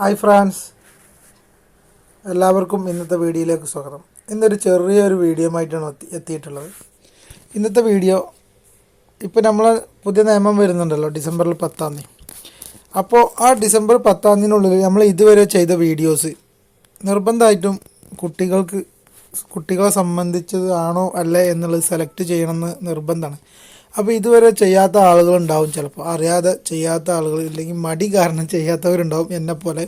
Hi France, എല്ലാവർക്കും ഇന്നത്തെ വീഡിയോയിലേക്ക് സ്വാഗതം. ഇന്നൊരു ചെറിയൊരു വീഡിയോ ആയിട്ടാണ് എത്തിയിട്ടുള്ളത്. ഇന്നത്തെ വീഡിയോ ഇപ്പോൾ നമ്മൾ പുതിയ നിയമം വരുന്നുണ്ടല്ലോ ഡിസംബറിൽ 10-ാം തീയതി. അപ്പോൾ ആ ഡിസംബർ 10-ാം തീയതിനുള്ളിൽ നമ്മൾ ഇതുവരെ ചെയ്ത വീഡിയോസ് നിർബന്ധമായിട്ടും കുട്ടികളെ സംബന്ധിച്ചതാണോ അല്ലേ എന്നുള്ളത് സെലക്ട് ചെയ്യണമെന്ന് നിർബന്ധമാണ്. അപ്പോൾ ഇതുവരെ ചെയ്യാത്ത ആളുകളുണ്ടാവും, ചിലപ്പോൾ അറിയാതെ ചെയ്യാത്ത ആളുകൾ, ഇല്ലെങ്കിൽ മടി കാരണം ചെയ്യാത്തവരുണ്ടാവും. എന്നെപ്പോലെ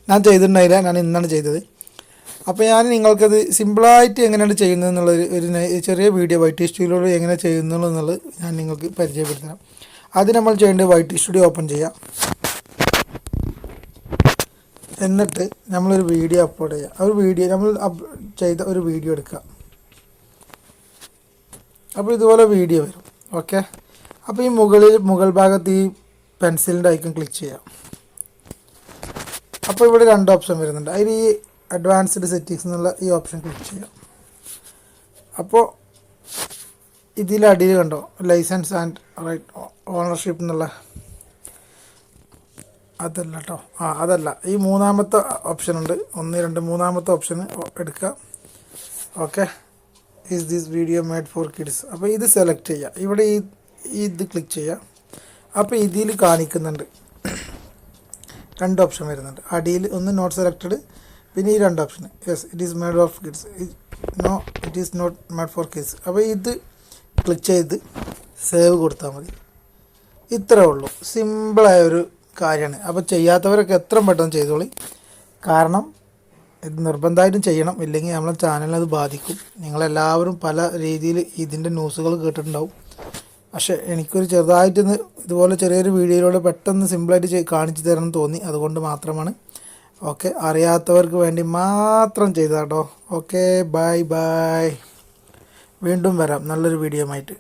ഞാൻ ചെയ്തിട്ടുണ്ടായില്ല, ഞാൻ ഇന്നാണ് ചെയ്തത്. അപ്പോൾ ഞാൻ നിങ്ങൾക്കത് സിമ്പിളായിട്ട് എങ്ങനെയാണ് ചെയ്യുന്നത് എന്നുള്ളത് ഒരു ചെറിയ വീഡിയോ വൈറ്റ് സ്റ്റുഡിയോയിലൂടെ എങ്ങനെ ചെയ്യുന്നു എന്നുള്ളത് ഞാൻ നിങ്ങൾക്ക് പരിചയപ്പെടുത്തണം. അത് നമ്മൾ ചെയ്യേണ്ടത് വൈറ്റ് സ്റ്റുഡിയോ ഓപ്പൺ ചെയ്യാം. എന്നിട്ട് നമ്മളൊരു വീഡിയോ അപ്ലോഡ് ചെയ്യാം. ഒരു വീഡിയോ നമ്മൾ ചെയ്ത ഒരു വീഡിയോ എടുക്കുക. അപ്പോൾ ഇതുപോലെ വീഡിയോ വരും. ഓക്കെ, അപ്പോൾ ഈ മുകൾ ഭാഗത്ത് ഈ പെൻസിലിൻ്റെ ഐക്കൺ ക്ലിക്ക് ചെയ്യാം. അപ്പോൾ ഇവിടെ 2 ഓപ്ഷൻ വരുന്നുണ്ട്. അതിൽ ഈ അഡ്വാൻസ്ഡ് സെറ്റിങ്സ് എന്നുള്ള ഈ ഓപ്ഷൻ ക്ലിക്ക് ചെയ്യാം. അപ്പോൾ ഇതിലടിയിൽ കണ്ടോ ലൈസൻസ് ആൻഡ് റൈറ്റ് ഓണർഷിപ്പ് എന്നുള്ള, അതല്ല കേട്ടോ, അതല്ല, ഈ മൂന്നാമത്തെ ഓപ്ഷൻ ഉണ്ട്. 1, 2, മൂന്നാമത്തെ ഓപ്ഷൻ എടുക്കുക. Okay, is this video made for kids. അപ്പോൾ ഇത് സെലക്ട് ചെയ്യുക. ഇവിടെ ഇത് ക്ലിക്ക് ചെയ്യുക. അപ്പോൾ ഇതിൽ കാണിക്കുന്നുണ്ട് 2 ഓപ്ഷൻ വരുന്നുണ്ട്. അടിയിൽ ഒന്ന് നോട്ട് സെലക്റ്റഡ്, പിന്നെ ഈ 2 option yes it is made of kids, no it is not made for kids. അപ്പോൾ ഇത് ക്ലിക്ക് ചെയ്ത് സേവ് കൊടുത്താൽ മതി. ഇത്രേ ഉള്ളൂ, സിമ്പിളായൊരു കാര്യമാണ്. അപ്പോൾ ചെയ്യാത്തവരൊക്കെ എത്രയും പെട്ടെന്ന് ചെയ്തോളി. കാരണം ഇത് നിർബന്ധമായിട്ടും ചെയ്യണം, ഇല്ലെങ്കിൽ നമ്മളെ ചാനലിനെ അത് ബാധിക്കും. നിങ്ങളെല്ലാവരും പല രീതിയിൽ ഇതിൻ്റെ ന്യൂസുകൾ കേട്ടിട്ടുണ്ടാവും. പക്ഷേ എനിക്കൊരു ചെറുതായിട്ടൊന്ന് ഇതുപോലെ ചെറിയൊരു വീഡിയോയിലൂടെ പെട്ടെന്ന് സിമ്പിളായിട്ട് കാണിച്ചു തരണം തോന്നി, അതുകൊണ്ട് മാത്രമാണ്. ഓക്കെ, അറിയാത്തവർക്ക് വേണ്ടി മാത്രം ചെയ്താട്ടോ. Okay, bye bye. വീണ്ടും വരാം നല്ലൊരു വീഡിയോ ആയിട്ട്.